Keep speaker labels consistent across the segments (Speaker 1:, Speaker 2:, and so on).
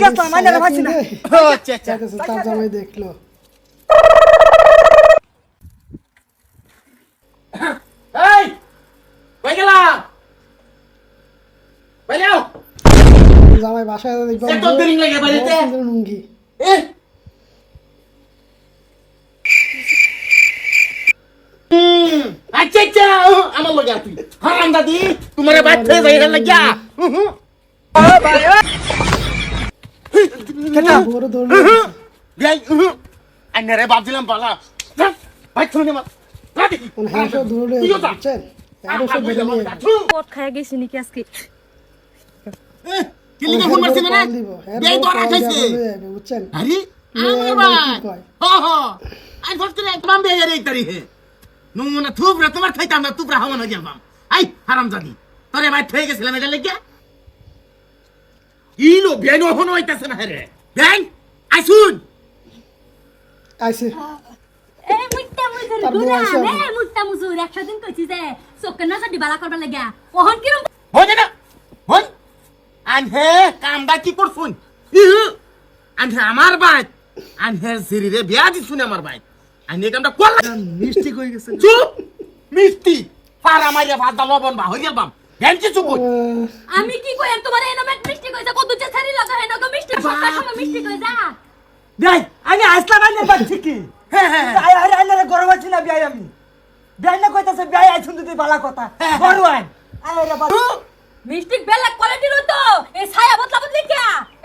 Speaker 1: কেসা মানে না মাছি না
Speaker 2: আচ্ছা আচ্ছা
Speaker 3: তার জামাই দেখলো
Speaker 2: এই কই গেলা বাইরেও
Speaker 3: জামাই বাসায় দেখবো
Speaker 2: এত দেরি লাগে বাড়িতে
Speaker 3: লুঙ্গি
Speaker 2: এ আচ্ছা আচ্ছা আমার লগে তুই হারাম দাদি তোমারে বাচ্চা যাইরা লাগিয়া
Speaker 3: কেটা বড় দৌড়
Speaker 2: ভাই আন্নারে ভাবছিলাম পালা ভাই শুনে মা
Speaker 3: কোন হাসো দৌড়ে বুঝছেন আরো সব বেরিয়ে নিয়ে
Speaker 4: পট খায়া গেছি নাকি আজকে
Speaker 2: কিলিকে ফোন মারছিস মানে দেই তো রাখাইছে
Speaker 3: বুঝছেন
Speaker 2: আরে আমার ভাই হো আই ফট করে একদম বেয়ে রে তারিখে নুনা থুপরা তোমার খাইতাম না তুপরা হওয়া না যাবাম আই হারামজাদি তোরে ভাই থয়ে গেছিলাম এটা লাগিয়া ইলো বেনো হনো হইতাছে না রে বেন আইসুন
Speaker 3: আইছে
Speaker 4: এ মুইটা মুজুর গুনা রে মুইটা মুজুর একদিন কইছি যে চোখের নজর দিবালা করবার লাগা ওহন কিরম
Speaker 2: হই না হই আনহে কামদা কি করছুন আনহে আমার ভাই আনহে শরীরে বিয়া দিছুন আমার ভাই আনহে কামটা কোন
Speaker 1: মিষ্টি কই গেছে
Speaker 2: চুপ মিষ্টি ফারা মাইরা ভাত লবণ বা হইয়া বাম গেঞ্জি চুপ
Speaker 4: আমি কি কই তোমার এই নামে মিষ্টি কইছা কত যে ছাড়ি লাগা হেন গো মিষ্টি সকাল সময় মিষ্টি কই যা
Speaker 1: দেই আমি আসলাম আইনের বাচ্চা কি আয় আরে আইনের গরম আছে না বিয়াই আমি বিয়াই না কইতাছে বিয়াই আইছুন তুই বালা কথা বড় আই আয় রে বাবা
Speaker 4: মিষ্টি বেলা কোয়ালিটির তো এই ছায়া বদলা বদলি কি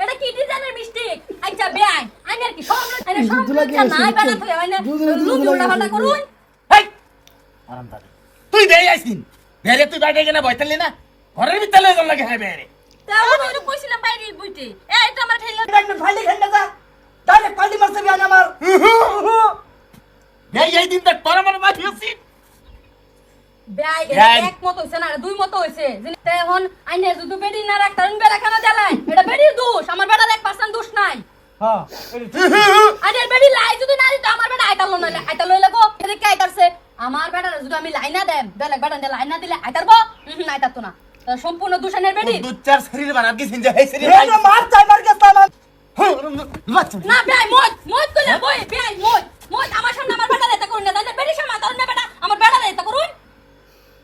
Speaker 4: এটা কি ডিজাইনের মিষ্টি আচ্ছা বেআই আইনের কি সব আইনের সব নাই বানা থলে আইনে লুকি উল্টা পাল্টা করুন
Speaker 2: হেই আরাম দাদি তুই বেই আইছিন বেরে তুই বাইরে গেনা বইতালি না ঘরের ভিতরে যান লাগে হ্যাঁ বেরে
Speaker 4: তাও আমি কইছিলাম বাইরে বইতে এটা আমার ঠেলা
Speaker 1: একদম ফালি খেলনা যা তাহলে পাল্টি মারছে বিয়ান আমার
Speaker 2: এই দিন তক তোর আমার মাঝে আছি
Speaker 4: বেআই
Speaker 2: বেআই।
Speaker 4: এক মত হইছে না দুই মত হইছে তে এখন আইনে যদি বেডি না রাখতারুন বেড়া খানা জ্বালাই এটা বেডির দোষ আমার বেড়ার 1% দোষ নাই
Speaker 1: হ্যাঁ
Speaker 4: আরে বেডি লাই যদি না দিত আমার বেড়া আইতালো না আইতালো লাগো এদিকে আইতারছে আমার বেড়ার যদি আমি লাইনা দেম বেলেগ বেড়া দে লাইনা দিলে আইতারবো আইতারতো না সম্পূর্ণ দোষানের বেডি
Speaker 2: দুচার শরীর বানাব কি সিনজা এই শরীর
Speaker 1: এই না মার চাই মার গেছতাম
Speaker 4: না বেআই মত কইলে বই বেআই মত আমার সামনে আমার বেড়া এটা করুন না তাহলে বেডি সামনে তার না বেড়া আমার বেড়া এটা করুন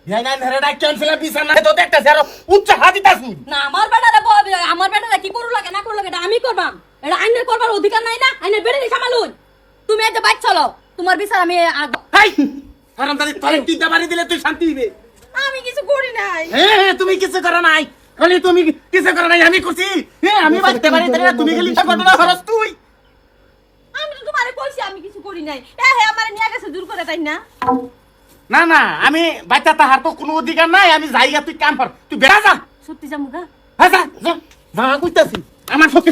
Speaker 2: ইয়াই না নেড়া ক্যান্সেল বিছানা তো দেখতাছ আর উচ্চ হাদিতাছু
Speaker 4: না আমার বেড়ারে কি করু লাগে না করু লাগে এটা আমি করবাম এটা আইনের করবার অধিকার নাই না আইনের বেড়ে সামালুন তুমি এতে বাইক চলো তোমার বিচার আমি
Speaker 2: হাই আরাম দাদি তোরে তিনটা বাড়ি দিলে তুই শান্তি দিবে
Speaker 4: আমি কিছু করি নাই
Speaker 2: তুমি কিছু করো নাই খালি তুমি কিছু করো নাই আমি করছি আমি বাইতে পারি তাহলে তুমি খালি ঘটনা খরচ তুই
Speaker 4: আমি তো তোমারে কইছি আমি কিছু করি নাই আমারে নিয়ে গেছে দূর করে তাই না
Speaker 2: না না আমি বাইতা তাহার তো কোনো অধিকার নাই আমি যাইগা তুই কাম কর তুই বেড়া যা
Speaker 4: সত্যি জামুগা
Speaker 2: হ্যাঁ যা যা কইতাছি আমার পক্ষে